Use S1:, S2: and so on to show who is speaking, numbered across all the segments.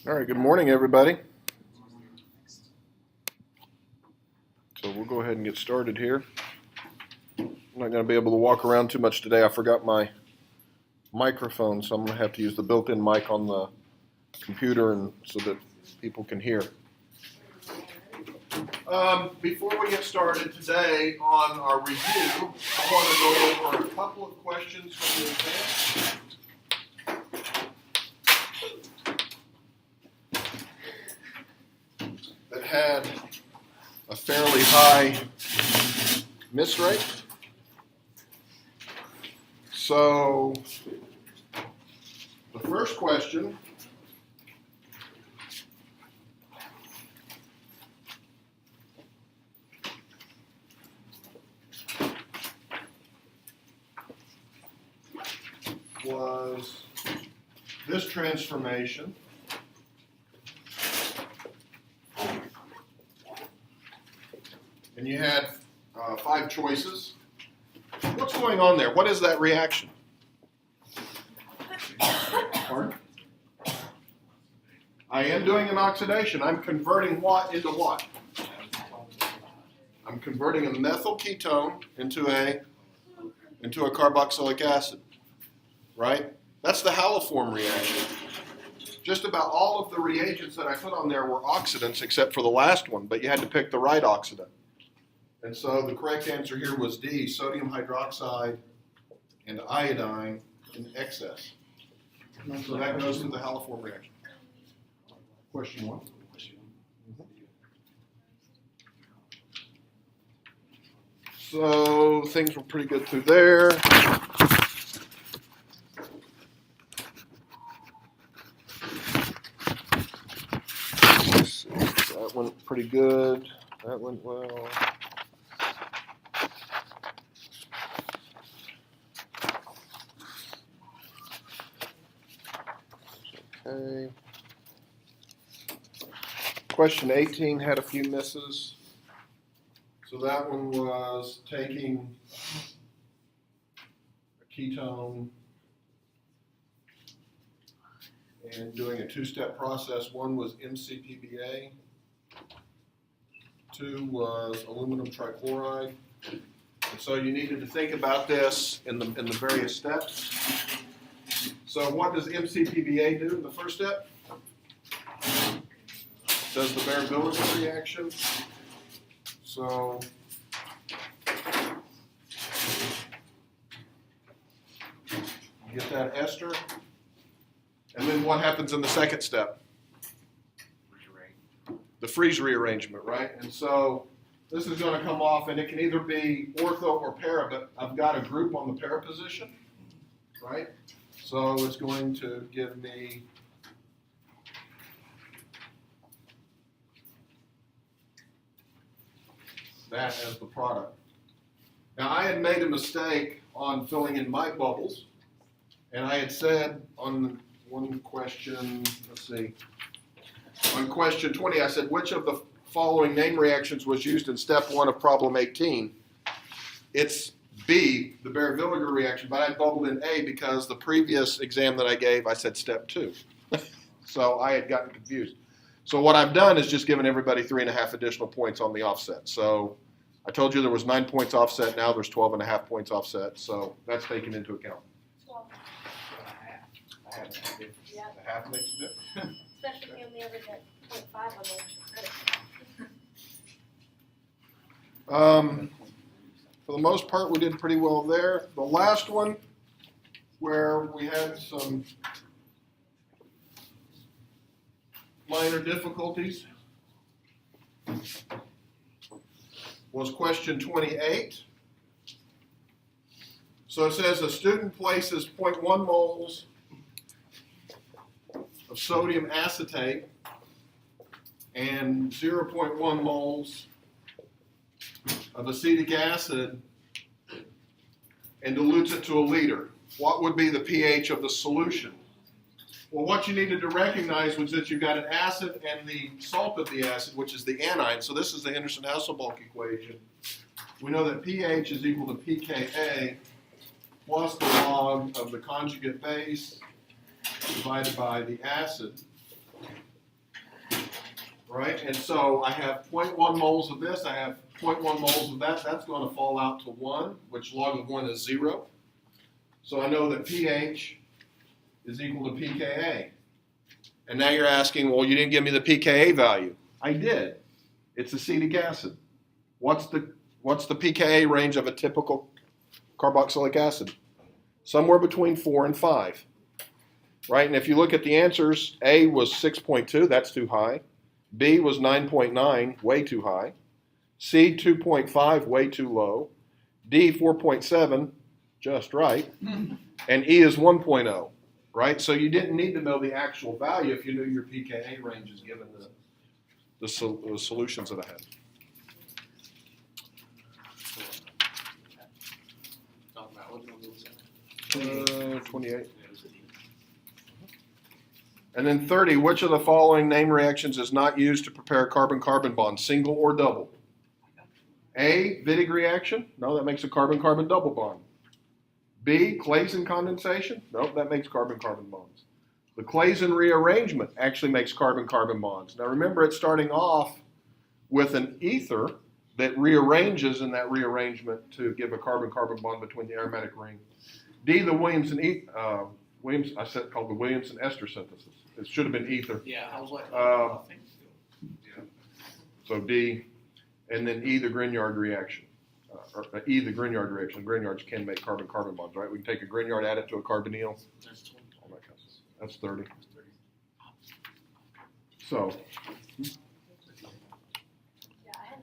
S1: All right, good morning, everybody. So we'll go ahead and get started here. I'm not going to be able to walk around too much today. I forgot my microphone, so I'm going to have to use the built-in mic on the computer and so that people can hear. Before we get started today on our review, I want to go over a couple of questions from the exam. That had a fairly high miss rate. So the first question was this transformation. And you had 5 choices. What's going on there? What is that reaction? Pardon? I am doing an oxidation. I'm converting what into what? I'm converting a methyl ketone into a carboxylic acid. Right? That's the haloform reaction. Just about all of the reagents that I put on there were oxidants except for the last one, but you had to pick the right oxidant. And so the correct answer here was D, sodium hydroxide and iodine in excess. So that goes to the haloform reaction. Question 1. So things were pretty good through there. That went pretty good. That went well. Okay. Question 18 had a few misses. So that one was taking a ketone and doing a 2-step process. 1 was MCPBA. 2 was aluminum trichloride. And so you needed to think about this in the various steps. So what does MCPBA do in the first step? Does the Beer-Villiger reaction. So you get that ester. And then what happens in the second step? The freeze rearrangement, right? And so this is going to come off, and it can either be ortho or para, but I've got a group on the para position, right? So it's going to give me that as the product. Now I had made a mistake on filling in my bubbles, and I had said on one question, let's see, on question 20, I said, which of the following name reactions was used in step 1 of problem 18? It's B, the Beer-Villiger reaction, but I bubbled in A because the previous exam that I gave, I said step 2. So I had gotten confused. So what I've done is just given everybody 3.5 additional points on the offset. So I told you there was 9 points offset, now there's 12.5 points offset, so that's taken into account.
S2: 12.
S1: A half makes a difference.
S2: Especially when the other get 0.5 on the credit.
S1: For the most part, we did pretty well there. The last one, where we had some minor difficulties, was question 28. So it says a student places 0.1 moles of sodium acetate and 0.1 moles of acetic acid and dilutes it to a liter. What would be the pH of the solution? Well, what you needed to recognize was that you've got an acid and the salt of the acid, which is the anion. So this is the Henderson-Hasselbalch equation. We know that pH is equal to pKa plus the log of the conjugate base divided by the acid. right? And so I have 0.1 moles of this, I have 0.1 moles of that. That's going to fall out to 1, which log of 1 is 0. So I know that pH is equal to pKa. And now you're asking, well, you didn't give me the pKa value. I did. It's acetic acid. What's the pKa range of a typical carboxylic acid? Somewhere between 4 and 5. Right? And if you look at the answers, A was 6.2, that's too high. B was 9.9, way too high. C, 2.5, way too low. D, 4.7, just right. And E is 1.0, right? So you didn't need to know the actual value if you knew your pKa ranges given the solutions that I had. 28. And then 30, which of the following name reactions is not used to prepare carbon-carbon bond, single or double? A, Wittig reaction. No, that makes a carbon-carbon double bond. B, Claisen condensation. No, that makes carbon-carbon bonds. The Claisen rearrangement actually makes carbon-carbon bonds. Now remember, it's starting off with an ether that rearranges in that rearrangement to give a carbon-carbon bond between the aromatic ring. D, the I said called the Williamson-Ester synthesis. It should have been ether.
S3: Yeah, I was like,
S1: I think so. So D, and then E, the Grignard reaction. E, the Grignard reaction. Grignards can make carbon-carbon bonds, right? We can take a Grignard, add it to a carbonyl.
S3: That's 20.
S1: All that kind of stuff. That's 30. So,
S2: Yeah, I had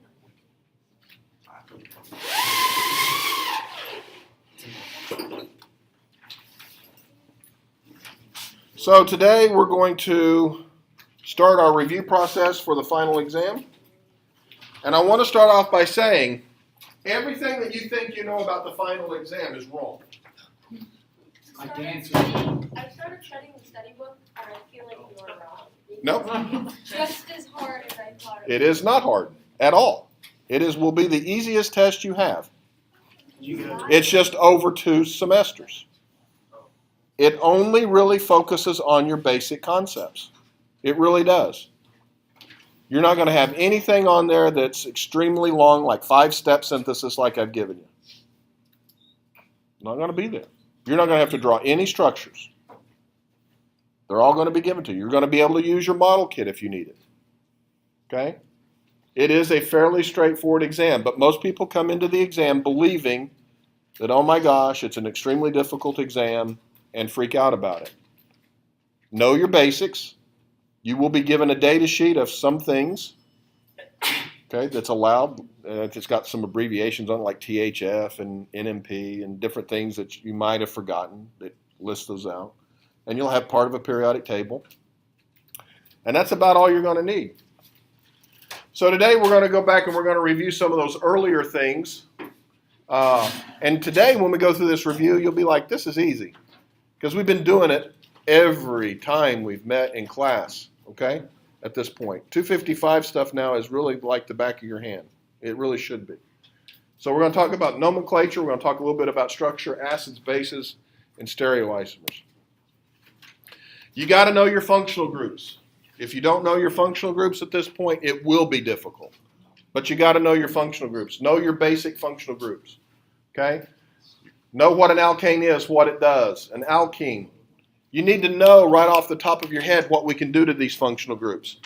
S1: so today we're going to start our review process for the final exam. And I want to start off by saying everything that you think you know about the final exam is wrong.
S3: I danced.
S2: I started studying the study book, and I feel like you are wrong.
S1: Nope.
S2: It's just as hard as I thought
S1: It is not hard at all. Will be the easiest test you have. It's just over 2 semesters. It only really focuses on your basic concepts. It really does. You're not going to have anything on there that's extremely long, like 5-step synthesis like I've given you. Not going to be there. You're not going to have to draw any structures. They're all going to be given to you. You're going to be able to use your model kit if you need it. Okay? It is a fairly straightforward exam, but most people come into the exam believing that, oh my gosh, it's an extremely difficult exam, and freak out about it. Know your basics. You will be given a data sheet of some things, okay, that's allowed. It's got some abbreviations on it, like THF and NMP and different things that you might have forgotten that list those out. And you'll have part of a periodic table. And that's about all you're going to need. So today we're going to go back and we're going to review some of those earlier things. And today when we go through this review, you'll be like, this is easy. Because we've been doing it every time we've met in class, okay, at this point. 255 stuff now is really like the back of your hand. It really should be. So we're going to talk about nomenclature. We're going to talk a little bit about structure, acids, bases, and stereoisomers. You got to know your functional groups. If you don't know your functional groups at this point, it will be difficult. But you got to know your functional groups. Know your basic functional groups, okay? Know what an alkane is, what it does. An alkene. You need to know right off the top of your head what we can do to these functional groups.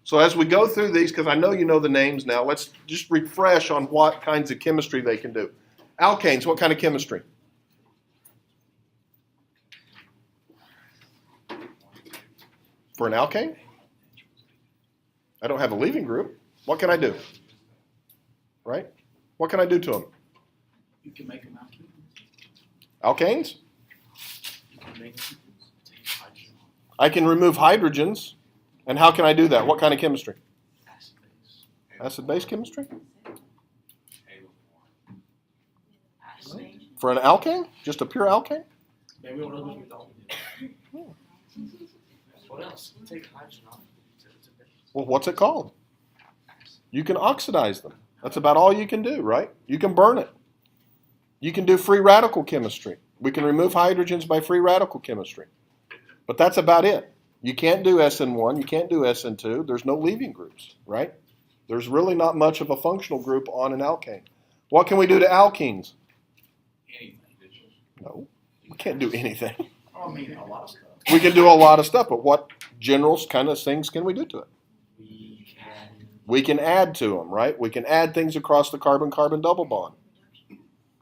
S1: So as we go through these, because I know you know the names now, let's just refresh on what kinds of chemistry they can do. Alkanes, what kind of chemistry? For an alkane? I don't have a leaving group. What can I do? Right? What can I do to them?
S3: You can make them alkene.
S1: Alkanes?
S3: You can make them take hydrogen off.
S1: I can remove hydrogens. And how can I do that? What kind of chemistry?
S3: Acid base.
S1: Acid-base chemistry?
S3: Acid.
S1: For an alkane? Just a pure alkane?
S3: Maybe one of those we don't do. What else? Take hydrogen off. It's a base.
S1: Well, what's it called? You can oxidize them. That's about all you can do, right? You can burn it. You can do free radical chemistry. We can remove hydrogens by free radical chemistry. But that's about it. You can't do SN1, you can't do SN2. There's no leaving groups, right? There's really not much of a functional group on an alkane. What can we do to alkenes?
S3: Anything.
S1: No, we can't do anything.
S3: Oh, I mean, a lot of stuff.
S1: We can do a lot of stuff, but what general kind of things can we do to it? We can add to them, right? We can add things across the carbon-carbon double bond.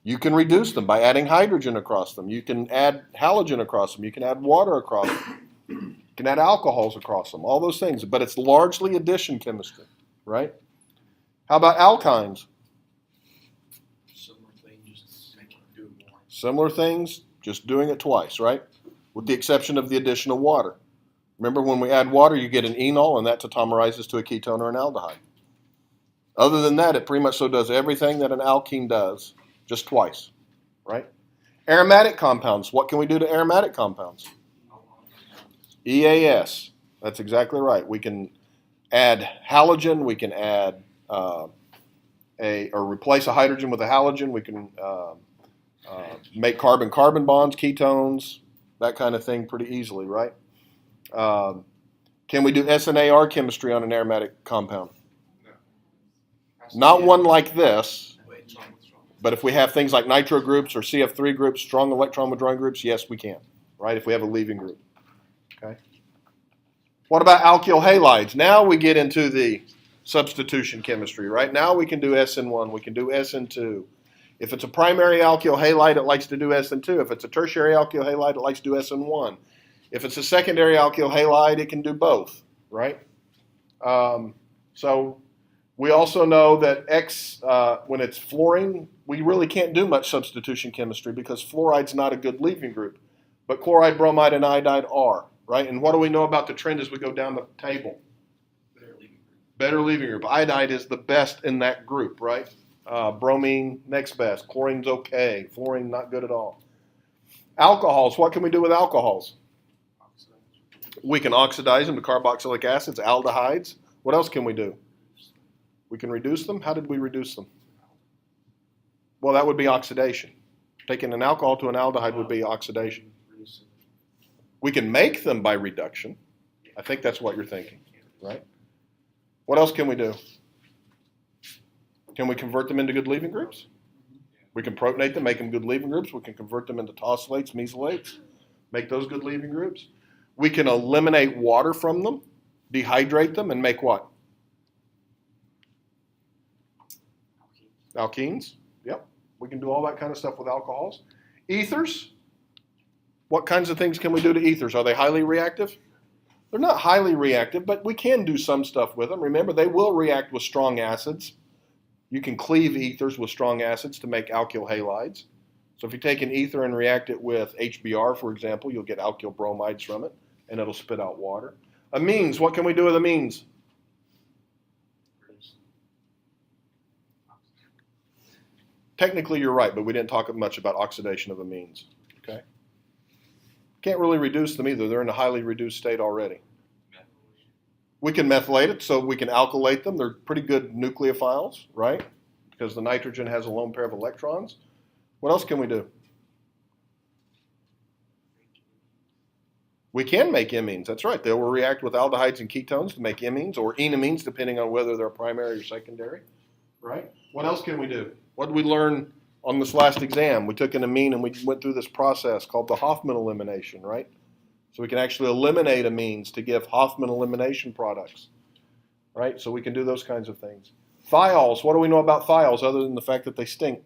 S1: You can reduce them by adding hydrogen across them. You can add halogen across them. You can add water across them. You can add alcohols across them, all those things. But it's largely addition chemistry, right? How about alkynes?
S3: Similar thing, just make it do it more.
S1: Similar things, just doing it twice, right? With the exception of the addition of water. Remember, when we add water, you get an enol, and that tautomerizes to a ketone or an aldehyde. Other than that, it pretty much so does everything that an alkene does, just twice, right? Aromatic compounds. What can we do to aromatic compounds? EAS. That's exactly right. We can add halogen. We can add or replace a hydrogen with a halogen. We can make carbon-carbon bonds, ketones, that kind of thing pretty easily, right? Can we do SNAR chemistry on an aromatic compound? Not one like this, but if we have things like nitro groups or CF3 groups, strong electron withdrawing groups, yes, we can, right, if we have a leaving group. Okay. What about alkyl halides? Now we get into the substitution chemistry, right? Now we can do SN1, we can do SN2. If it's a primary alkyl halide, it likes to do SN2. If it's a tertiary alkyl halide, it likes to do SN1. If it's a secondary alkyl halide, it can do both, right? So we also know that when it's fluorine, we really can't do much substitution chemistry because fluoride's not a good leaving group. But chloride, bromide, and iodide are, right? And what do we know about the trend as we go down the table? Better leaving group. Iodide is the best in that group, right? Bromine, next best. Chlorine's okay. Fluorine, not good at all. Alcohols. What can we do with alcohols? We can oxidize them to carboxylic acids, aldehydes. What else can we do? We can reduce them. How did we reduce them? Well, that would be oxidation. Taking an alcohol to an aldehyde would be oxidation. We can make them by reduction. I think that's what you're thinking, right? What else can we do? Can we convert them into good leaving groups? We can protonate them, make them good leaving groups. We can convert them into tosylates, mesylates, make those good leaving groups. We can eliminate water from them, dehydrate them, and make what? Alkenes. Yep. We can do all that kind of stuff with alcohols. Ethers. What kinds of things can we do to ethers? Are they highly reactive? They're not highly reactive, but we can do some stuff with them. Remember, they will react with strong acids. You can cleave ethers with strong acids to make alkyl halides. So if you take an ether and react it with HBr, for example, you'll get alkyl bromides from it, and it'll spit out water. Amines, what can we do with amines? Technically, you're right, but we didn't talk much about oxidation of amines. Okay? Can't really reduce them either. They're in a highly reduced state already. We can methylate it, so we can alkylate them. They're pretty good nucleophiles, right? Because the nitrogen has a lone pair of electrons. What else can we do? We can make imines. That's right. They will react with aldehydes and ketones to make imines or enamines, depending on whether they're primary or secondary, right? What else can we do? What did we learn on this last exam? We took an amine and we went through this process called the Hoffman elimination, right? So we can actually eliminate amines to give Hoffman elimination products, right? So we can do those kinds of things. Thiols, what do we know about thiols other than the fact that they stink?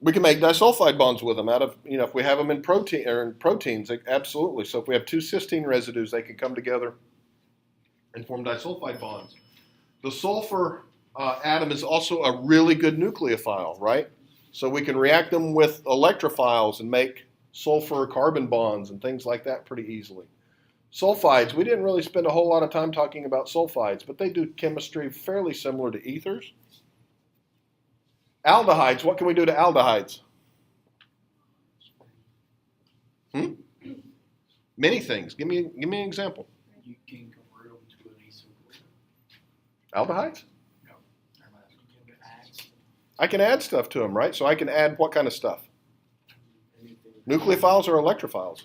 S1: We can make disulfide bonds with them out of, if we have them in protein or in proteins, absolutely. So if we have two cysteine residues, they can come together and form disulfide bonds. The sulfur atom is also a really good nucleophile, right? So we can react them with electrophiles and make sulfur carbon bonds and things like that pretty easily. Sulfides, we didn't really spend a whole lot of time talking about sulfides, but they do chemistry fairly similar to ethers. Aldehydes, what can we do to aldehydes? Many things. Give me an example.
S3: You can convert them to an acyl.
S1: Aldehydes?
S3: No. You can add.
S1: I can add stuff to them, right? So I can add what kind of stuff? Nucleophiles or electrophiles?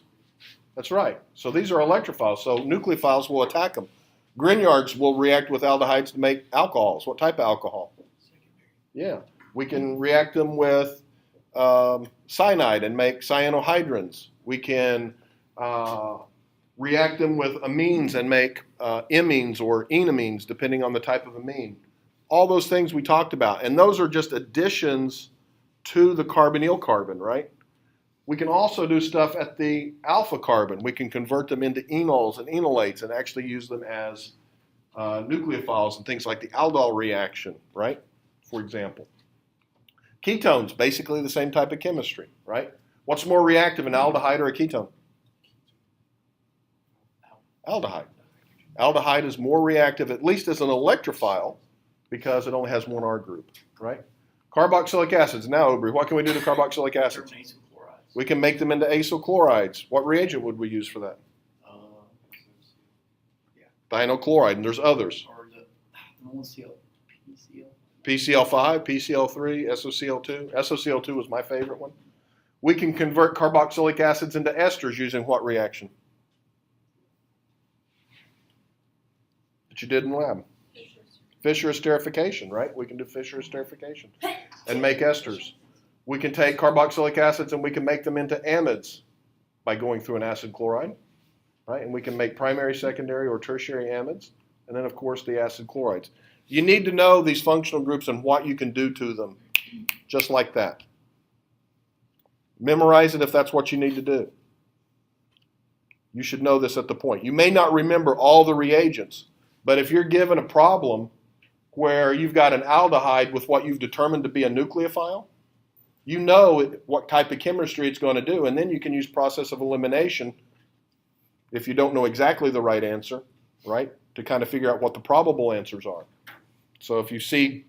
S1: That's right. So these are electrophiles. So nucleophiles will attack them. Grignards will react with aldehydes to make alcohols. What type of alcohol? Yeah. We can react them with cyanide and make cyanohydrins. We can react them with amines and make imines or enamines, depending on the type of amine. All those things we talked about. And those are just additions to the carbonyl carbon, right? We can also do stuff at the alpha carbon. We can convert them into enols and enolates and actually use them as nucleophiles and things like the aldol reaction, right? For example. Ketones, basically the same type of chemistry, right? What's more reactive, an aldehyde or a ketone? Aldehyde. Aldehyde is more reactive, at least as an electrophile, because it only has one R group, right? Carboxylic acids. Now, Aubrey, what can we do to carboxylic acids? We can make them into acyl chlorides. What reagent would we use for that? Thionyl and there's others.
S3: Or the
S1: PCl5, PCl3, SOCl2. SOCl2 was my favorite one. We can convert carboxylic acids into esters using what reaction? That you did in lab. Fischer esterification, right? We can do Fischer esterification and make esters. We can take carboxylic acids and we can make them into amides by going through an acid chloride, right? And we can make primary, secondary, or tertiary amides. And then, of course, the acid chlorides. You need to know these functional groups and what you can do to them, just like that. Memorize it if that's what you need to do. You should know this at the point. You may not remember all the reagents, but if you're given a problem where you've got an aldehyde with what you've determined to be a nucleophile, you know what type of chemistry it's going to do, and then you can use process of elimination if you don't know exactly the right answer, right, to kind of figure out what the probable answers are. So if you see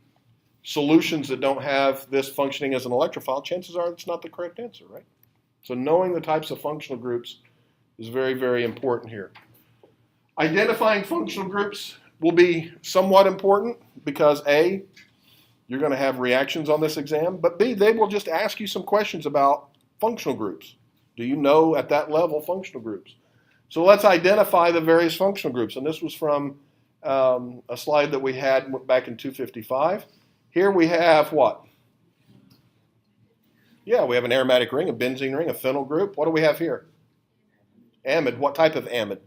S1: solutions that don't have this functioning as an electrophile, chances are it's not the correct answer, right? So knowing the types of functional groups is very, very important here. Identifying functional groups will be somewhat important because A, you're going to have reactions on this exam, but B, they will just ask you some questions about functional groups. Do you know at that level functional groups? So let's identify the various functional groups. And this was from a slide that we had back in 255. Here we have what? Yeah, we have an aromatic ring, a benzene ring, a phenyl group. What do we have here? Amide. What type of amide?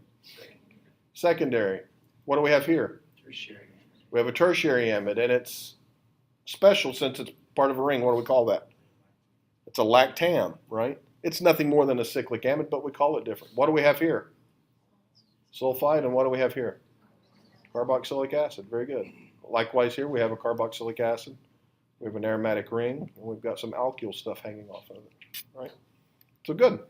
S1: Secondary. What do we have here?
S3: tertiary.
S1: We have a tertiary amide, and it's special since it's part of a ring. What do we call that? It's a lactam, right? It's nothing more than a cyclic amide, but we call it different. What do we have here? Sulfide, and what do we have here? Carboxylic acid. Very good. Likewise here, we have a carboxylic acid. We have an aromatic ring, and we've got some alkyl stuff hanging off of it, right? So good.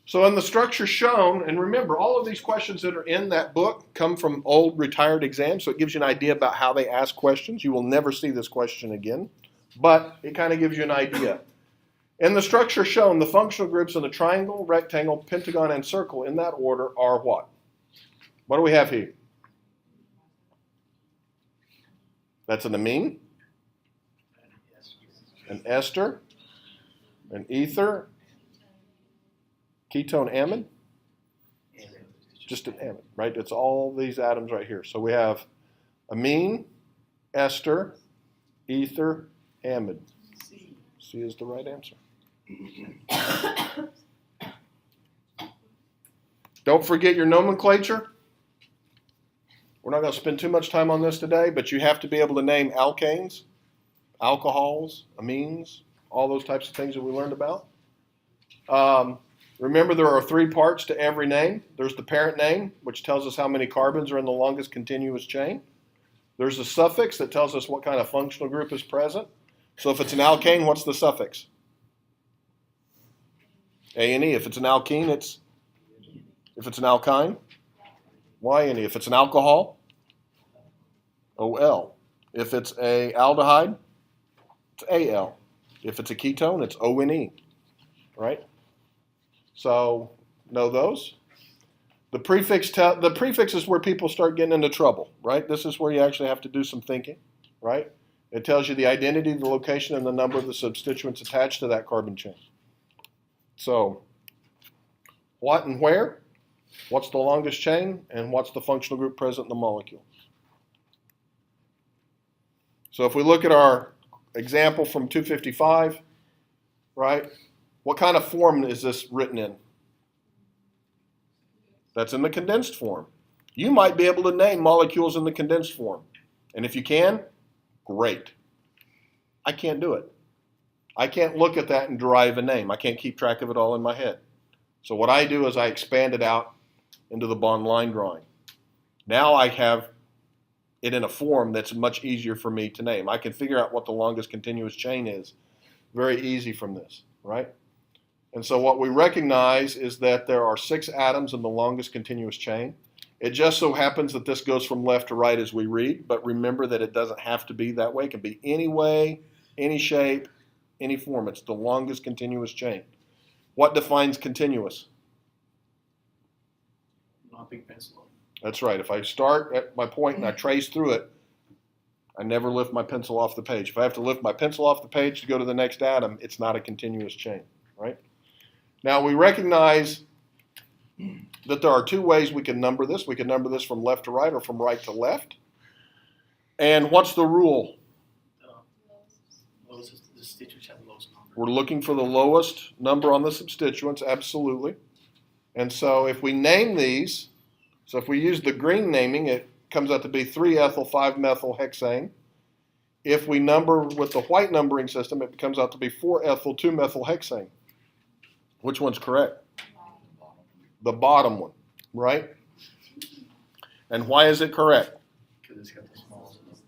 S1: So in the structure shown, and remember, all of these questions that are in that book come from old retired exams, so it gives you an idea about how they ask questions. You will never see this question again, but it kind of gives you an idea. In the structure shown, the functional groups in the triangle, rectangle, pentagon, and circle in that order are what? What do we have here? That's an amine, an ester, an ether, ketone amide, just an amide, right? It's all these atoms right here. So we have amine, ester, ether, amide. C is the right answer. Don't forget your nomenclature. We're not going to spend too much time on this today, but you have to be able to name alkanes, alcohols, amines, all those types of things that we learned about. Remember, there are 3 parts to every name. There's the parent name, which tells us how many carbons are in the longest continuous chain. There's a suffix that tells us what kind of functional group is present. So if it's an alkane, what's the suffix? A-N-E. If it's an alkene, if it's an alkyne, Y-N-E. If it's an alcohol, O-L. If it's a aldehyde, it's A-L. If it's a ketone, it's O-N-E, right? So know those. The prefix is where people start getting into trouble, right? This is where you actually have to do some thinking, right? It tells you the identity, the location, and the number of the substituents attached to that carbon chain. So, what and where? What's the longest chain? And what's the functional group present in the molecule? So if we look at our example from 255, right? What kind of form is this written in? That's in the condensed form. You might be able to name molecules in the condensed form. And if you can, great. I can't do it. I can't look at that and derive a name. I can't keep track of it all in my head. So what I do is I expand it out into the bond line drawing. Now I have it in a form that's much easier for me to name. I can figure out what the longest continuous chain is very easy from this, right? And so what we recognize is that there are 6 atoms in the longest continuous chain. It just so happens that this goes from left to right as we read, but remember that it doesn't have to be that way. It can be any way, any shape, any form. It's the longest continuous chain. What defines continuous?
S3: Not big pencil.
S1: That's right. If I start at my point and I trace through it, I never lift my pencil off the page. If I have to lift my pencil off the page to go to the next atom, it's not a continuous chain, right? Now we recognize that there are 2 ways we can number this. We can number this from left to right or from right to left. And what's the rule?
S3: The substituents have the lowest number.
S1: We're looking for the lowest number on the substituents, absolutely. And so if we name these, so if we use the green naming, it comes out to be 3-ethyl 5-methyl-hexane. If we number with the white numbering system, it comes out to be 4-ethyl 2-methyl-hexane. Which one's correct? The bottom one, right? And why is it correct?
S3: Because it's got the smallest number.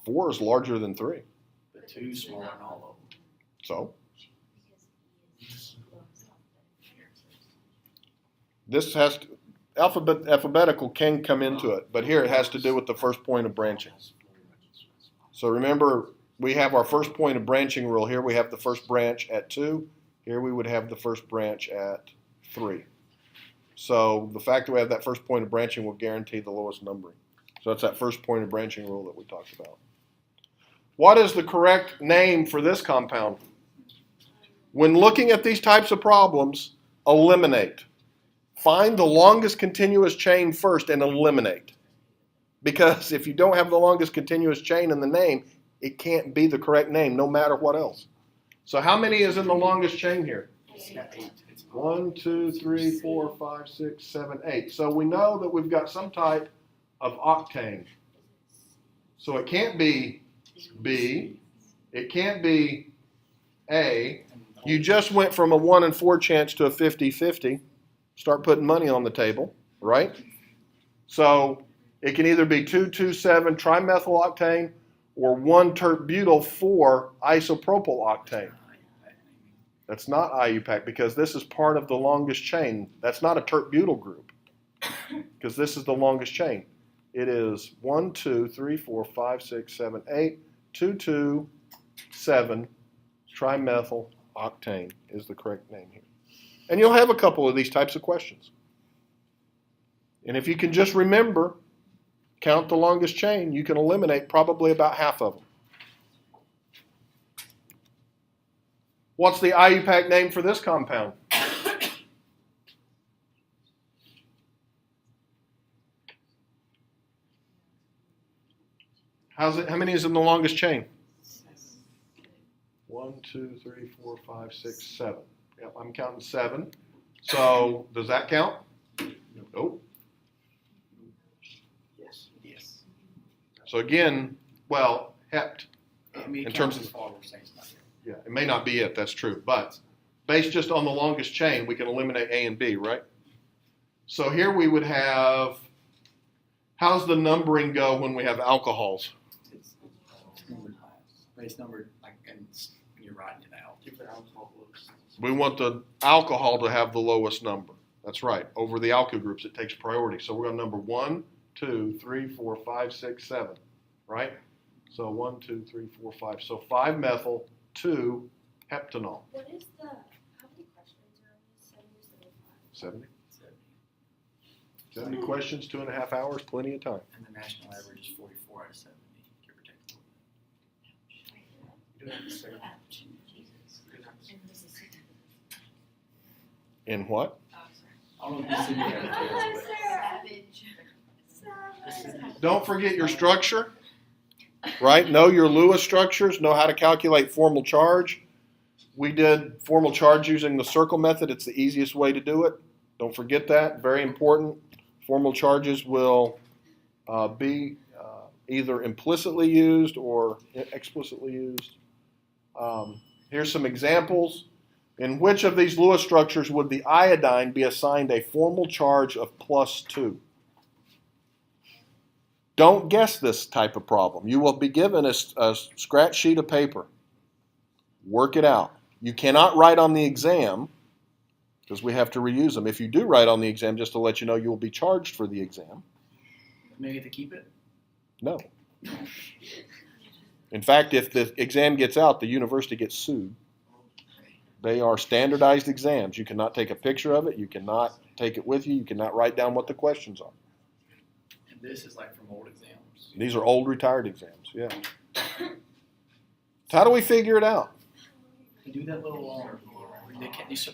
S1: 4 is larger than 3.
S3: But 2 is smaller than all of them.
S1: So? This has to, alphabetical can come into it, but here it has to do with the first point of branching. So remember, we have our first point of branching rule here. We have the first branch at 2. Here we would have the first branch at 3. So the fact that we have that first point of branching will guarantee the lowest numbering. So that's that first point of branching rule that we talked about. What is the correct name for this compound? When looking at these types of problems, eliminate. Find the longest continuous chain first and eliminate. Because if you don't have the longest continuous chain in the name, it can't be the correct name no matter what else. So how many is in the longest chain here?
S3: 8.
S1: 1, 2, 3, 4, 5, 6, 7, 8. So we know that we've got some type of octane. So it can't be B. It can't be A. You just went from a 1 in 4 chance to a 50-50. Start putting money on the table, right? So it can either be 2,2,7 trimethyl octane or 1-tert-butyl 4 isopropyl octane. That's not IUPAC because this is part of the longest chain. That's not a tert-butyl group because this is the longest chain. It is 1, 2, 3, 4, 5, 6, 7, 8, 2, 2, 7 trimethyl octane is the correct name here. And you'll have a couple of these types of questions. And if you can just remember, count the longest chain, you can eliminate probably about half of them. What's the IUPAC name for this compound? How many is in the longest chain? 1, 2, 3, 4, 5, 6, 7. Yep, I'm counting 7. So does that count? Nope.
S3: Yes. Yes.
S1: So again, well, hept.
S3: In
S1: terms of- Yeah, it may not be it, that's true. But based just on the longest chain, we can eliminate A and B, right? So here we would have, how's the numbering go when we have alcohols?
S3: It's numbered high. Base numbered, like, and you're writing it out. Keep the alcohol looks.
S1: We want the alcohol to have the lowest number. That's right. Over the alkyl groups, it takes priority. So we're going to number 1, 2, 3, 4, 5, 6, 7, right? So 1, 2, 3, 4, 5. So 5-methyl, 2-heptanol.
S2: What is the, how many questions are on this?
S1: 70? 70 questions, 2.5 hours, plenty of time.
S3: And the national average is 44 out of 70, give or take. Good answer. Good answer.
S1: In what?
S3: I don't know if you see me.
S1: Don't forget your structure, right? Know your Lewis structures. Know how to calculate formal charge. We did formal charge using the circle method. It's the easiest way to do it. Don't forget that. Very important. Formal charges will be either implicitly used or explicitly used. Here's some examples. In which of these Lewis structures would the iodine be assigned a formal charge of +2? Don't guess this type of problem. You will be given a scratch sheet of paper. Work it out. You cannot write on the exam because we have to reuse them. If you do write on the exam, just to let you know, you will be charged for the exam.
S3: May I get to keep it?
S1: No. In fact, if the exam gets out, the university gets sued. They are standardized exams. You cannot take a picture of it. You cannot take it with you. You cannot write down what the questions are.
S3: And this is like from old exams.
S1: These are old retired exams, yeah. So how do we figure it out?
S3: You do that little, you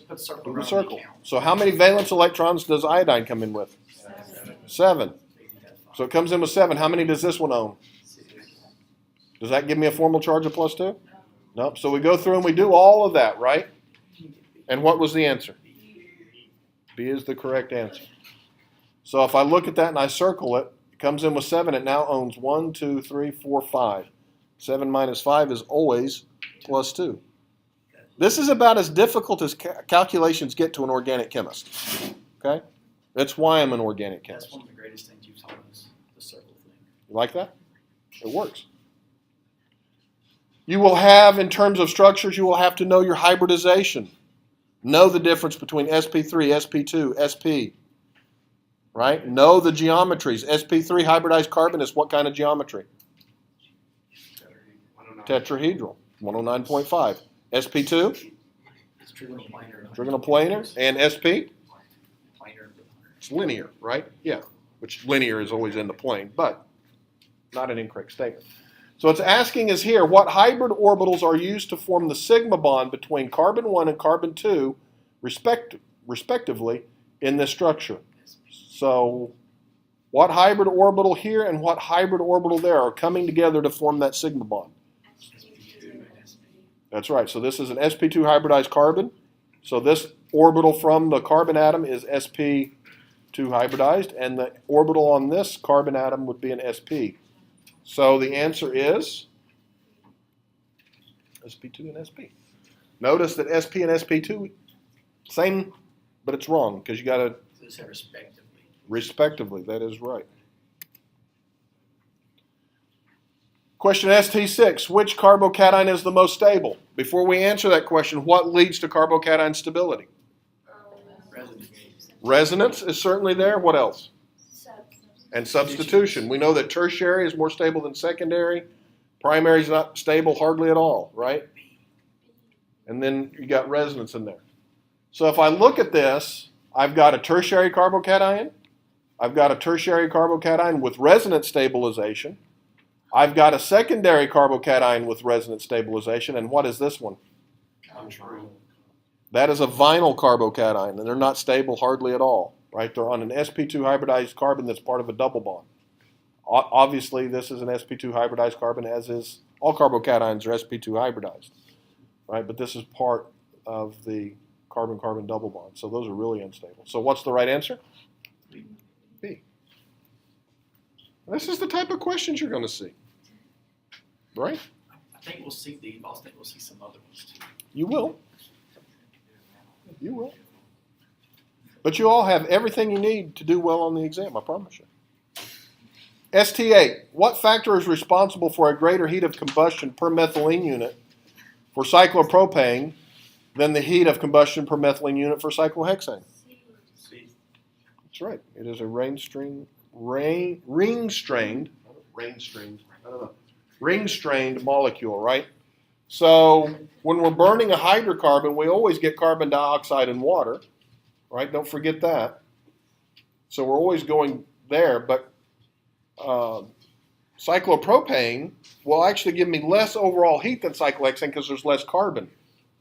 S3: put circle
S1: Do
S3: around
S1: the circle.
S3: the count.
S1: So how many valence electrons does iodine come in with? 7. So it comes in with 7. How many does this one own? Does that give me a formal charge of +2? Nope. So we go through and we do all of that, right? And what was the answer? B is the correct answer. So if I look at that and I circle it, it comes in with 7. It now owns 1, 2, 3, 4, 5. 7 minus 5 is always +2. This is about as difficult as calculations get to an organic chemist. Okay? That's why I'm an organic
S3: That's
S1: chemist.
S3: one of the greatest things you've taught us, the circle thing.
S1: You like that? It works. You will have, in terms of structures, you will have to know your hybridization. Know the difference between sp3, sp2, sp. Right? Know the geometries. sp3 hybridized carbon is what kind of geometry? Tetrahedral, 109.5. sp2,
S3: It's trigonoplanar.
S1: trigonoplanar. And sp,
S3: Planar.
S1: it's linear, right? Yeah, which linear is always in the plane, but not an incorrect statement. So it's asking us here, what hybrid orbitals are used to form the sigma bond between carbon 1 and carbon 2, respectively, in this structure? So what hybrid orbital here and what hybrid orbital there are coming together to form that sigma bond? That's right. So this is an sp2 hybridized carbon. So this orbital from the carbon atom is sp2 hybridized, and the orbital on this carbon atom would be an sp. So the answer is sp2 and sp. Notice that sp and sp2, same, but it's wrong because you got to
S3: So they say respectively.
S1: respectively. That is right. Question ST6, which carbocation is the most stable? Before we answer that question, what leads to carbocation stability?
S3: Resonance.
S1: Resonance is certainly there. What else? And substitution. We know that tertiary is more stable than secondary. Primary is not stable hardly at all, right? And then you got resonance in there. So if I look at this, I've got a tertiary carbocation. I've got a tertiary carbocation with resonance stabilization. I've got a secondary carbocation with resonance stabilization. And what is this one?
S3: Untrue.
S1: That is a vinyl carbocation, and they're not stable hardly at all, right? They're on an sp2 hybridized carbon that's part of a double bond. Obviously, this is an sp2 hybridized carbon, as is all carbocations are sp2 hybridized, right? But this is part of the carbon-carbon double bond. So those are really unstable. So what's the right answer? B. This is the type of questions you're going to see, right?
S3: I think we'll see these. I also think we'll see some other ones too.
S1: You will. You will. But you all have everything you need to do well on the exam, I promise you. ST8. What factor is responsible for a greater heat of combustion per methylene unit for cyclopropane than the heat of combustion per methylene unit for cyclohexane? That's right. It is a ring-strained molecule, right? So when we're burning a hydrocarbon, we always get carbon dioxide and water, right? Don't forget that. So we're always going there, but Cyclopropane will actually give me less overall heat than cyclohexane because there's less carbon.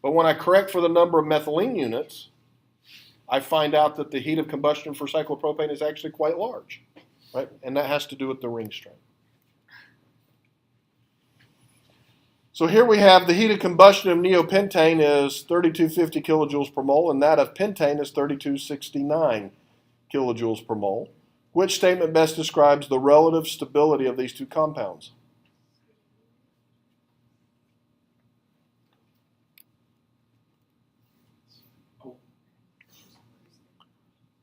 S1: But when I correct for the number of methylene units, I find out that the heat of combustion for cyclopropane is actually quite large, right? And that has to do with the ring strength. So here we have the heat of combustion of neopentane is 3250 kilojoules per mole, and that of pentane is 3269 kilojoules per mole. Which statement best describes the relative stability of these two compounds?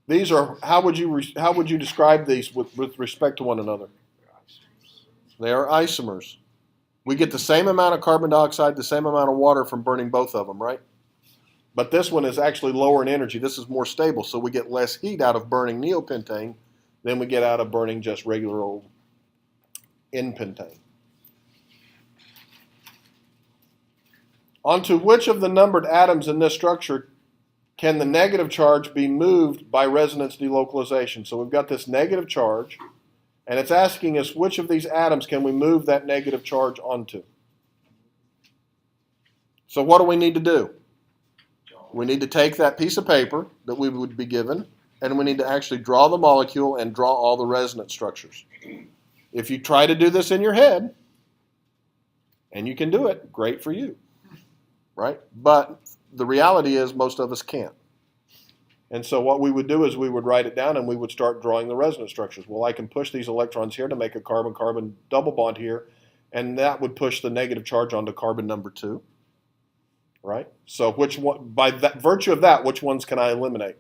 S1: These are, how would you describe these with respect to one another? They are isomers. We get the same amount of carbon dioxide, the same amount of water from burning both of them, right? But this one is actually lower in energy. This is more stable, so we get less heat out of burning neopentane than we get out of burning just regular old N-pentane. Onto which of the numbered atoms in this structure can the negative charge be moved by resonance delocalization? So we've got this negative charge, and it's asking us which of these atoms can we move that negative charge onto. So what do we need to do? We need to take that piece of paper that we would be given, and we need to actually draw the molecule and draw all the resonance structures. If you try to do this in your head, and you can do it, great for you, right? But the reality is most of us can't. And so what we would do is we would write it down and we would start drawing the resonance structures. Well, I can push these electrons here to make a carbon-carbon double bond here, and that would push the negative charge onto carbon number 2, right? So which one, by that virtue of that, which ones can I eliminate?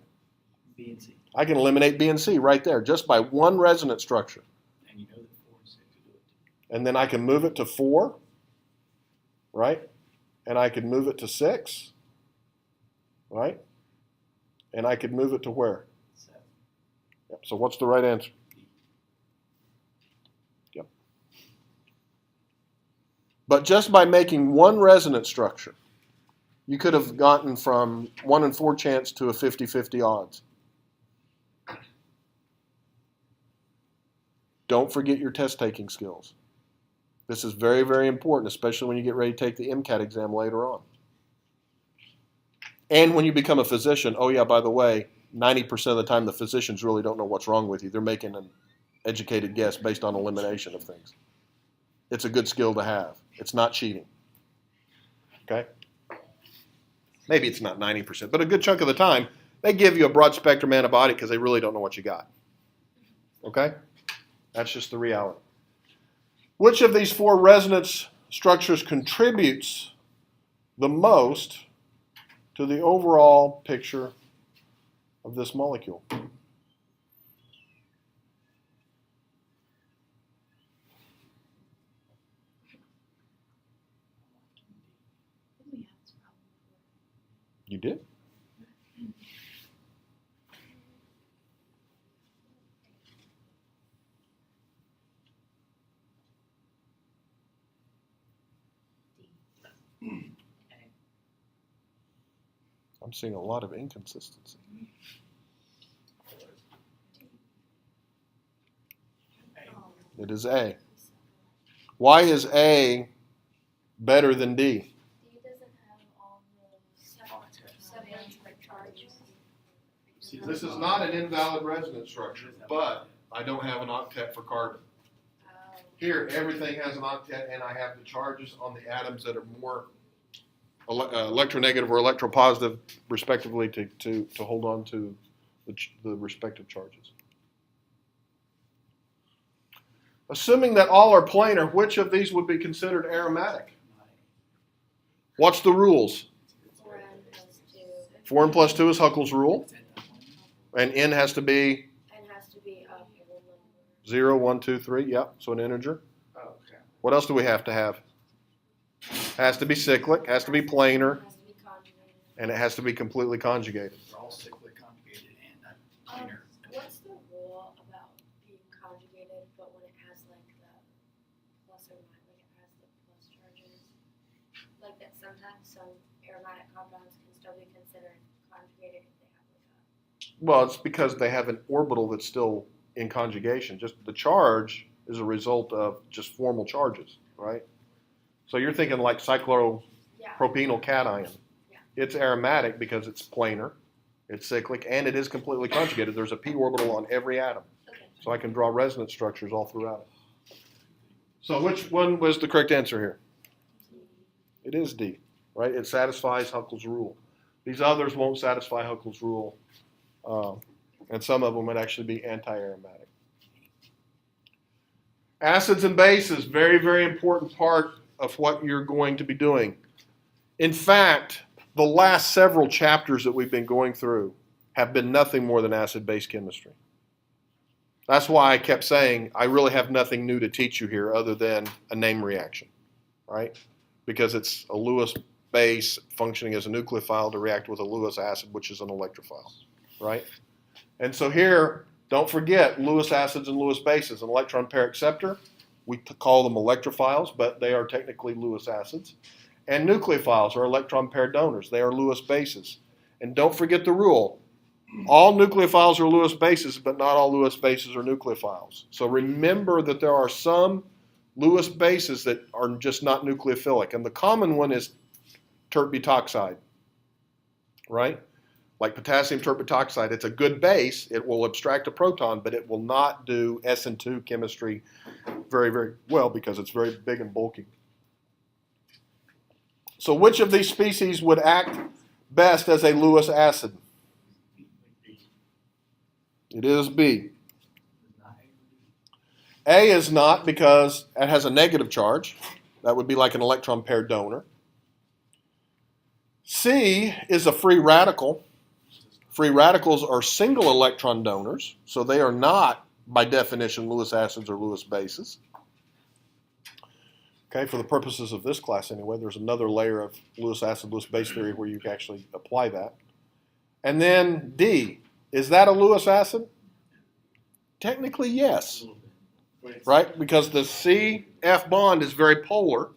S3: B and C.
S1: I can eliminate B and C right there just by one resonance structure.
S3: And you know that 4 and 6 will do it.
S1: And then I can move it to 4, right? And I can move it to 6, right? And I could move it to where?
S3: 7.
S1: Yep. So what's the right answer? Yep. But just by making one resonance structure, you could have gotten from 1 in 4 chance to a 50-50 odds. Don't forget your test taking skills. This is very, very important, especially when you get ready to take the MCAT exam later on. And when you become a physician, oh yeah, by the way, 90% of the time the physicians really don't know what's wrong with you. They're making an educated guess based on elimination of things. It's a good skill to have. It's not cheating. Okay? Maybe it's not 90%, but a good chunk of the time, they give you a broad spectrum antibiotic because they really don't know what you got. Okay? That's just the reality. Which of these 4 resonance structures contributes the most to the overall picture of this molecule? You did? I'm seeing a lot of inconsistency. It is A. Why is A better than D?
S2: D doesn't have all the seven atomic charges.
S1: This is not an invalid resonance structure, but I don't have an octet for carbon. Here, everything has an octet, and I have the charges on the atoms that are more electronegative or electropositive, respectively, to hold on to the respective charges. Assuming that all are planar, which of these would be considered aromatic? What's the rules? 4n plus 2 is Huckel's rule. And n has to be?
S2: N has to be a
S1: 0, 1, 2, 3. Yep, so an integer.
S3: Okay.
S1: What else do we have to have? Has to be cyclic, has to be planar,
S2: has to be conjugated.
S1: and it has to be completely conjugated.
S3: They're all cyclic conjugated and not planar.
S2: What's the rule about being conjugated, but when it has like the plus or minus, like it has the plus charges? Like that sometimes some aromatic compounds can still be considered conjugated if they have like a.
S1: Well, it's because they have an orbital that's still in conjugation. Just the charge is a result of just formal charges, right? So you're thinking like cyclopropenyl cation.
S2: Yeah.
S1: It's aromatic because it's planar, it's cyclic, and it is completely conjugated. There's a p orbital on every atom.
S2: Okay.
S1: So I can draw resonance structures all throughout it. So which one was the correct answer here? It is D, right? It satisfies Huckel's rule. These others won't satisfy Huckel's rule, and some of them would actually be anti-aromatic. Acids and bases, very, very important part of what you're going to be doing. In fact, the last several chapters that we've been going through have been nothing more than acid-base chemistry. That's why I kept saying I really have nothing new to teach you here other than a name reaction, right? Because it's a Lewis base functioning as a nucleophile to react with a Lewis acid, which is an electrophile, right? And so here, don't forget Lewis acids and Lewis bases. An electron pair acceptor, we call them electrophiles, but they are technically Lewis acids. And nucleophiles are electron pair donors. They are Lewis bases. And don't forget the rule. All nucleophiles are Lewis bases, but not all Lewis bases are nucleophiles. So remember that there are some Lewis bases that are just not nucleophilic. And the common one is tert-butoxide, right? Like potassium tert-butoxide. It's a good base. It will abstract a proton, but it will not do SN2 chemistry very, very well because it's very big and bulky. So which of these species would act best as a Lewis acid? It is B. A is not because it has a negative charge. That would be like an electron pair donor. C is a free radical. Free radicals are single electron donors, so they are not, by definition, Lewis acids or Lewis bases. Okay, for the purposes of this class anyway, there's another layer of Lewis acid, Lewis base theory where you can actually apply that. And then D, is that a Lewis acid? Technically, yes. Right? Because the C-F bond is very polar,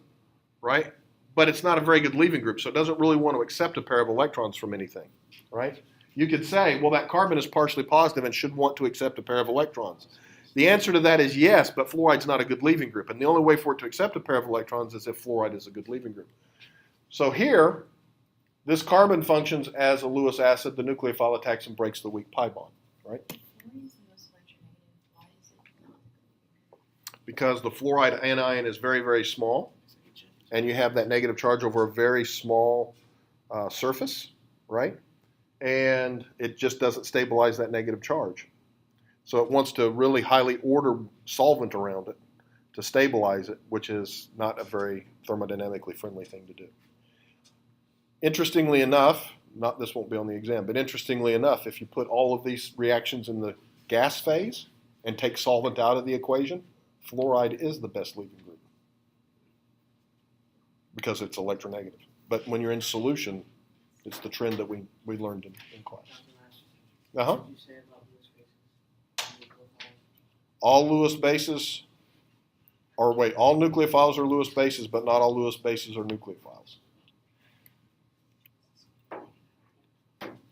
S1: right? But it's not a very good leaving group, so it doesn't really want to accept a pair of electrons from anything, right? You could say, well, that carbon is partially positive and should want to accept a pair of electrons. The answer to that is yes, but fluoride's not a good leaving group. And the only way for it to accept a pair of electrons is if fluoride is a good leaving group. So here, this carbon functions as a Lewis acid. The nucleophile attacks and breaks the weak pi bond, right? Because the fluoride anion is very, very small, and you have that negative charge over a very small surface, right? And it just doesn't stabilize that negative charge. So it wants to really highly order solvent around it to stabilize it, which is not a very thermodynamically friendly thing to do. Interestingly enough, this won't be on the exam, but interestingly enough, if you put all of these reactions in the gas phase and take solvent out of the equation, fluoride is the best leaving group because it's electronegative. But when you're in solution, it's the trend that we learned in class. Uh-huh.
S3: What did you say about Lewis bases?
S1: All Lewis bases, all nucleophiles are Lewis bases, but not all Lewis bases are nucleophiles.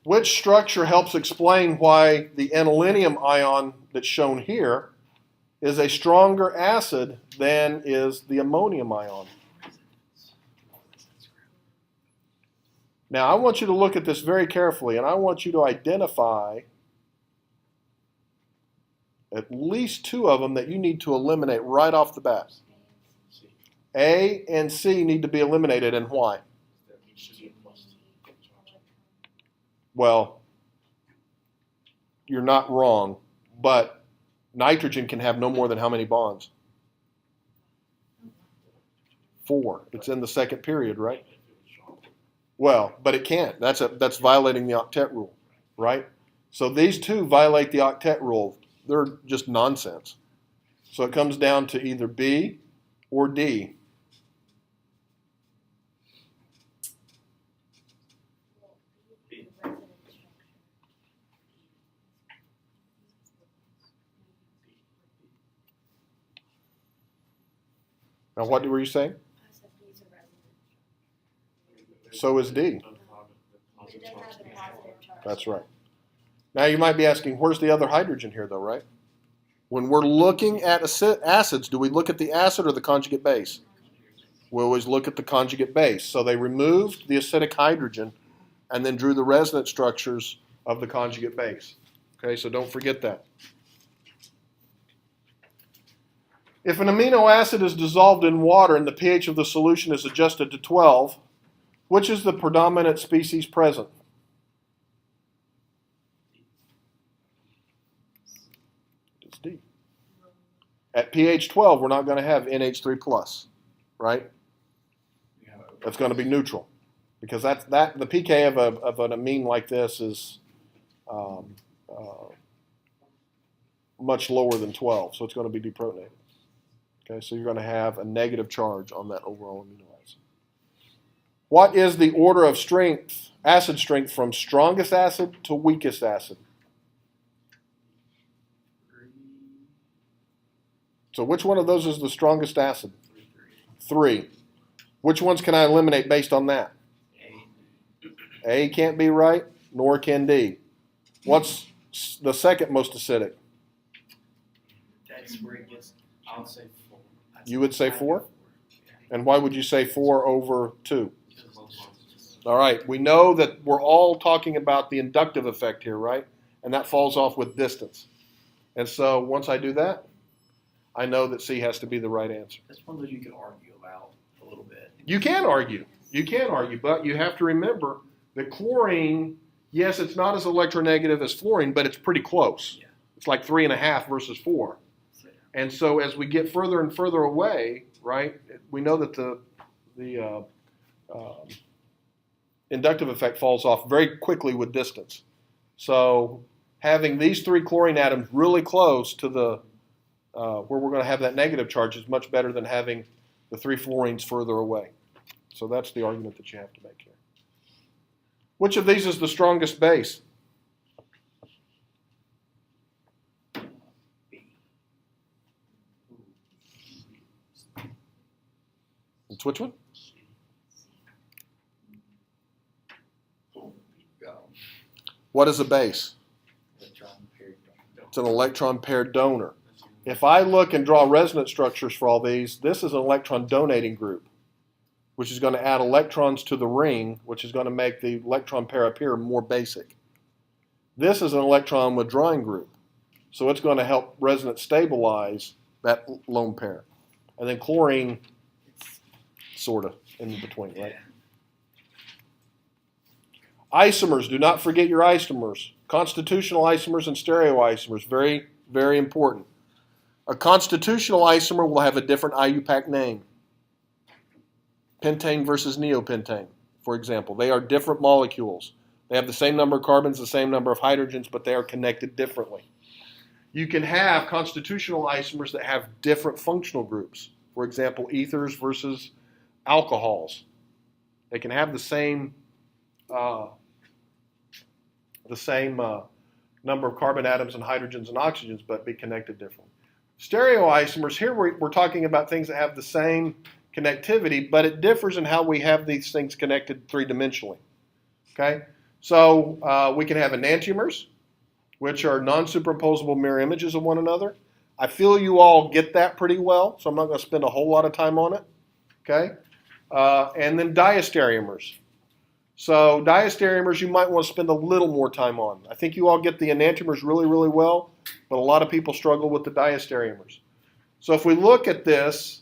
S1: Which structure helps explain why the aniline ion that's shown here is a stronger acid than is the ammonium ion? Now, I want you to look at this very carefully, and I want you to identify at least two of them that you need to eliminate right off the bat. A and C need to be eliminated, and why? Well, you're not wrong, but nitrogen can have no more than how many bonds? 4. It's in the second period, right? Well, but it can't. That's violating the octet rule, right? So these two violate the octet rule. They're just nonsense. So it comes down to either B or D. Now, what were you saying? So is D.
S2: It doesn't have a positive charge.
S1: That's right. Now you might be asking, where's the other hydrogen here though, right? When we're looking at acids, do we look at the acid or the conjugate base? We always look at the conjugate base. So they removed the acidic hydrogen and then drew the resonance structures of the conjugate base. Okay, so don't forget that. If an amino acid is dissolved in water and the pH of the solution is adjusted to 12, which is the predominant species present? It's D. At pH 12, we're not going to have NH3+, right? That's going to be neutral, because the pK of an amine like this is much lower than 12, so it's going to be deprotonated. Okay, so you're going to have a negative charge on that overall amino acid. What is the order of strength, acid strength, from strongest acid to weakest acid? So which one of those is the strongest acid? 3. Which ones can I eliminate based on that? A can't be right, nor can D. What's the second most acidic?
S3: That's where it gets, I would say 4.
S1: You would say 4? And why would you say 4 over 2? All right, we know that we're all talking about the inductive effect here, right? And that falls off with distance. And so once I do that, I know that C has to be the right answer.
S3: That's one of those you could argue about a little bit.
S1: You can argue, but you have to remember that chlorine, yes, it's not as electronegative as fluorine, but it's pretty close.
S3: Yeah.
S1: It's like 3.5 versus 4. And so as we get further and further away, right, we know that the inductive effect falls off very quickly with distance. So having these 3 chlorine atoms really close to the where we're going to have that negative charge is much better than having the 3 fluorines further away. So that's the argument that you have to make here. Which of these is the strongest base? It's which one? What is a base? It's an electron paired donor. If I look and draw resonance structures for all these, this is an electron donating group, which is going to add electrons to the ring, which is going to make the electron pair appear more basic. This is an electron withdrawing group, so it's going to help resonance stabilize that lone pair. And then chlorine, sort of, in between, right? Isomers, do not forget your isomers. Constitutional isomers and stereoisomers, very, very important. A constitutional isomer will have a different IUPAC name. Pentane versus neopentane, for example. They are different molecules. They have the same number of carbons, the same number of hydrogens, but they are connected differently. You can have constitutional isomers that have different functional groups. For example, ethers versus alcohols. They can have the same number of carbon atoms and hydrogens and oxygens, but be connected differently. Stereoisomers, here we're talking about things that have the same connectivity, but it differs in how we have these things connected three-dimensionally. Okay, so we can have enantiomers, which are non-superimposable mirror images of one another. I feel you all get that pretty well, so I'm not going to spend a whole lot of time on it. Okay, and then diastereomers. So diastereomers you might want to spend a little more time on. I think you all get the enantiomers really, really well, but a lot of people struggle with the diastereomers. So if we look at this,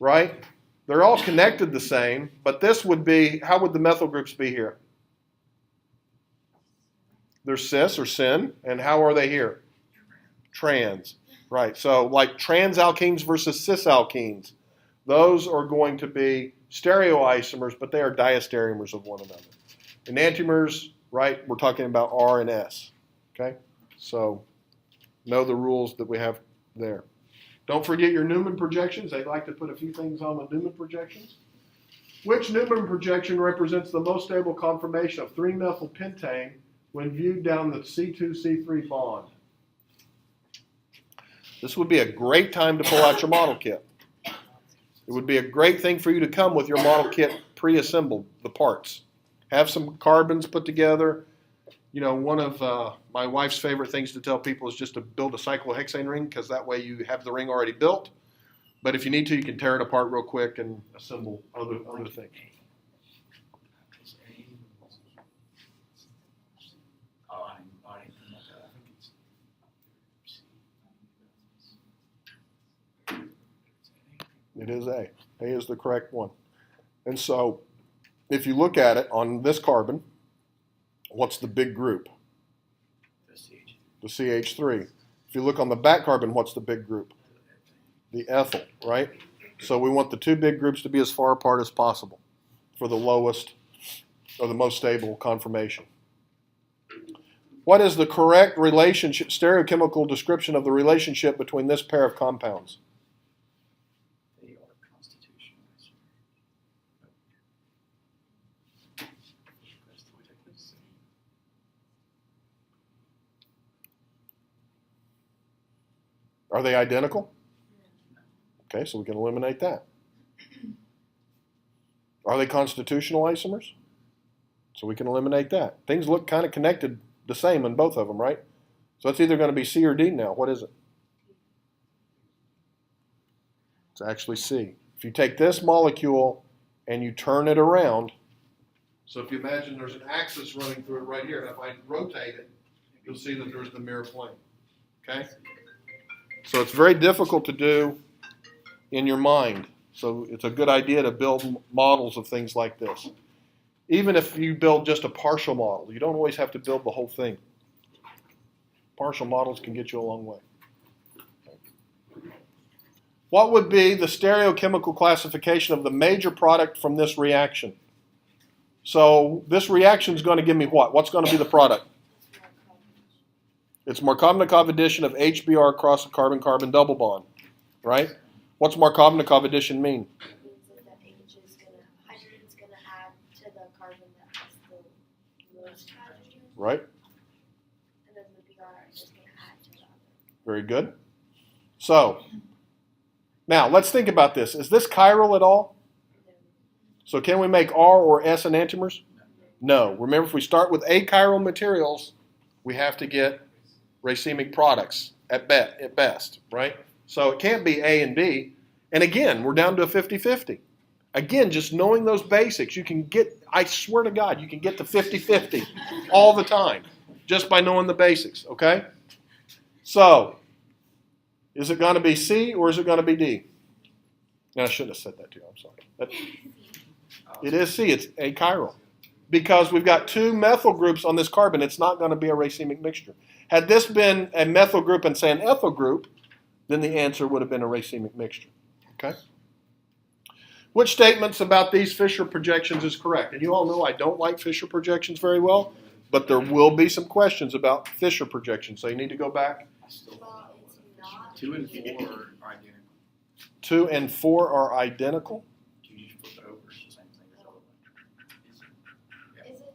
S1: right, they're all connected the same, but this would be, how would the methyl groups be here? They're cis or syn, and how are they here? Trans, right. So like transalkenes versus cisalkenes, those are going to be stereoisomers, but they are diastereomers of one another. Enantiomers, right, we're talking about R and S, okay? So know the rules that we have there. Don't forget your Newman projections. They like to put a few things on the Newman projections. Which Newman projection represents the most stable conformation of 3-methylpentane when viewed down the C2-C3 bond? This would be a great time to pull out your model kit. It would be a great thing for you to come with your model kit pre-assembled, the parts. Have some carbons put together, You know, one of my wife's favorite things to tell people is just to build a cyclohexane ring, because that way you have the ring already built. But if you need to, you can tear it apart real quick and assemble other things. It is A. A is the correct one. And so, if you look at it on this carbon, what's the big group? The CH3. If you look on the back carbon, what's the big group? The ethyl, right? So we want the two big groups to be as far apart as possible for the lowest or the most stable conformation. What is the correct relationship, stereochemical description of the relationship between this pair of compounds?
S3: They are constitutional.
S1: Are they identical? Okay, so we can eliminate that. Are they constitutional isomers? So we can eliminate that. Things look kind of connected the same in both of them, right? So it's either going to be C or D now. What is it? It's actually C. If you take this molecule and you turn it around, so if you imagine there's an axis running through it right here, and if I rotate it, you'll see that there's the mirror plane. Okay? So it's very difficult to do in your mind. So it's a good idea to build models of things like this. Even if you build just a partial model, you don't always have to build the whole thing. Partial models can get you a long way. What would be the stereochemical classification of the major product from this reaction? So this reaction is going to give me what? What's going to be the product? It's Markovnikov addition of HBr across a carbon-carbon double bond, right? What's Markovnikov addition mean?
S2: It means that hydrogen is going to add to the carbon that has the most hydrogen.
S1: Right?
S2: And then the Br is just going to add to the other.
S1: Very good. So, now let's think about this. Is this chiral at all? So can we make R or S enantiomers? No. Remember, if we start with achiral materials, we have to get racemic products at best, right? So it can't be A and B. And again, we're down to a 50-50. Again, just knowing those basics, you can get, I swear to God, you can get to 50-50 all the time just by knowing the basics, okay? So, is it going to be C or is it going to be D? No, I shouldn't have said that to you, I'm sorry. It is C, it's achiral. Because we've got two methyl groups on this carbon, it's not going to be a racemic mixture. Had this been a methyl group and say an ethyl group, then the answer would have been a racemic mixture. Okay? Which statements about these Fisher projections is correct? And you all know I don't like Fisher projections very well, but there will be some questions about Fisher projections, so you need to go back.
S2: Well, it's not.
S3: 2 and 4 are identical.
S1: 2 and 4 are identical.
S3: You just flip it over, it's the same thing.
S2: Is it?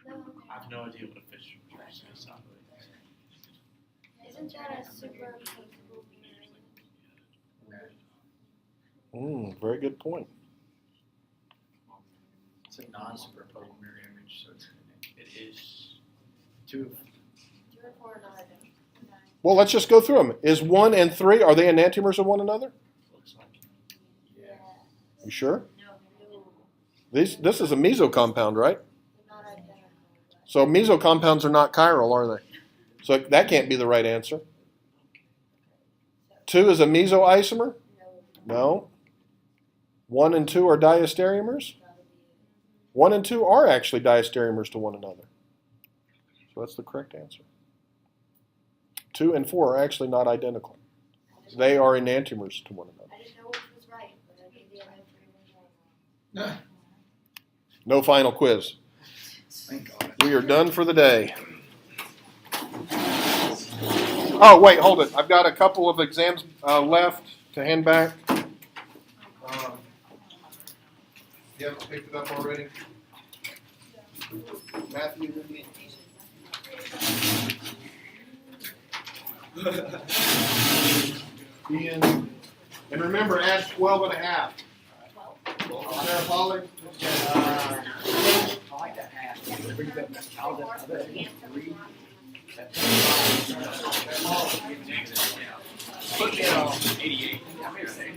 S2: No.
S3: I have no idea what a Fisher projection is.
S2: Isn't that a superimposable
S1: Very good point.
S3: It's a non-superimposable mirror image, so it is 2.
S2: 2 and 4 are not identical.
S1: Well, let's just go through them. Is 1 and 3, are they enantiomers of one another?
S3: Looks like.
S2: Yeah.
S1: You sure?
S2: No.
S1: This is a meso compound, right?
S2: They're not identical.
S1: So meso compounds are not chiral, are they? So that can't be the right answer. 2 is a meso isomer? No. 1 and 2 are diastereomers? 1 and 2 are actually diastereomers to one another. So that's the correct answer. 2 and 4 are actually not identical. They are enantiomers to one another.
S2: I didn't know which was right, but I gave the other 3 wrong.
S1: No final quiz.
S3: Thank God.
S1: We are done for the day. Oh, wait, hold it. I've got a couple of exams left to hand back. You haven't picked it up already? Matthew, with me. Ian. And remember, add 12 and a half. Sarah Polly?
S3: I like that hat. Bring that mezcal, that three. Put me on 88. Yeah, maybe say.